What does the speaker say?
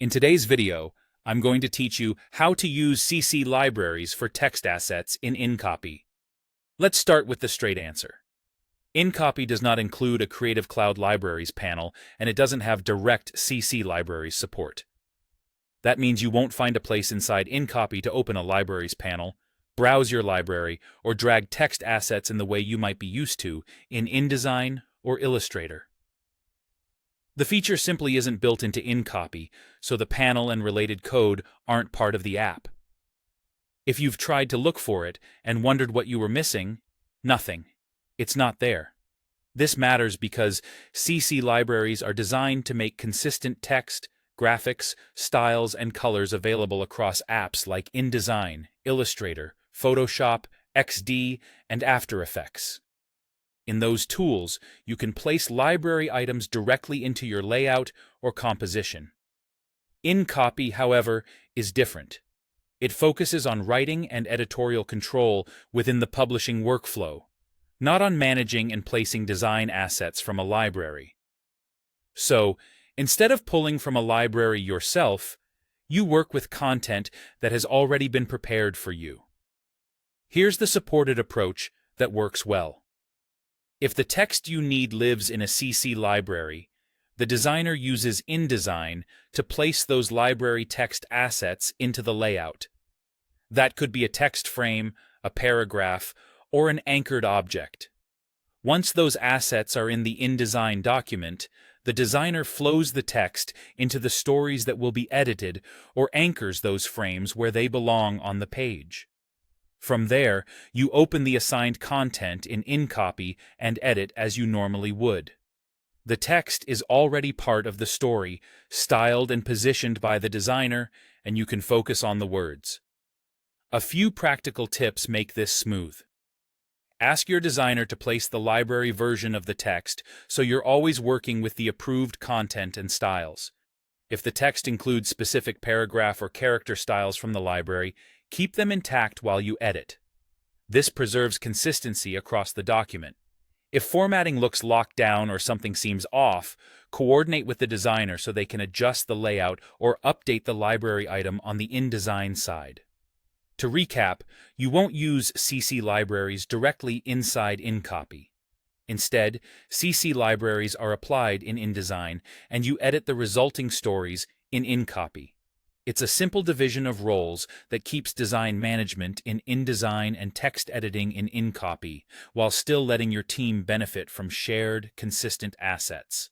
In today's video, I'm going to teach you how to use CC libraries for text assets in InCopy. Let's start with the straight answer. InCopy does not include a Creative Cloud Libraries panel, and it doesn't have direct CC libraries support. That means you won't find a place inside InCopy to open a libraries panel, browse your library, or drag text assets in the way you might be used to in InDesign or Illustrator. The feature simply isn't built into InCopy, so the panel and related code aren't part of the app. If you've tried to look for it and wondered what you were missing, nothing. It's not there. This matters because CC libraries are designed to make consistent text, graphics, styles, and colors available across apps like InDesign, Illustrator, Photoshop, XD, and After Effects. In those tools, you can place library items directly into your layout or composition. InCopy, however, is different. It focuses on writing and editorial control within the publishing workflow, not on managing and placing design assets from a library. So, instead of pulling from a library yourself, you work with content that has already been prepared for you. Here's the supported approach that works well. If the text you need lives in a CC library, the designer uses InDesign to place those library text assets into the layout. That could be a text frame, a paragraph, or an anchored object. Once those assets are in the InDesign document, the designer flows the text into the stories that will be edited or anchors those frames where they belong on the page. From there, you open the assigned content in InCopy and edit as you normally would. The text is already part of the story, styled and positioned by the designer, and you can focus on the words. A few practical tips make this smooth. Ask your designer to place the library version of the text so you're always working with the approved content and styles. If the text includes specific paragraph or character styles from the library, keep them intact while you edit. This preserves consistency across the document. If formatting looks locked down or something seems off, coordinate with the designer so they can adjust the layout or update the library item on the InDesign side. To recap, you won't use CC libraries directly inside InCopy. Instead, CC libraries are applied in InDesign, and you edit the resulting stories in InCopy. It's a simple division of roles that keeps design management in InDesign and text editing in InCopy, while still letting your team benefit from shared, consistent assets.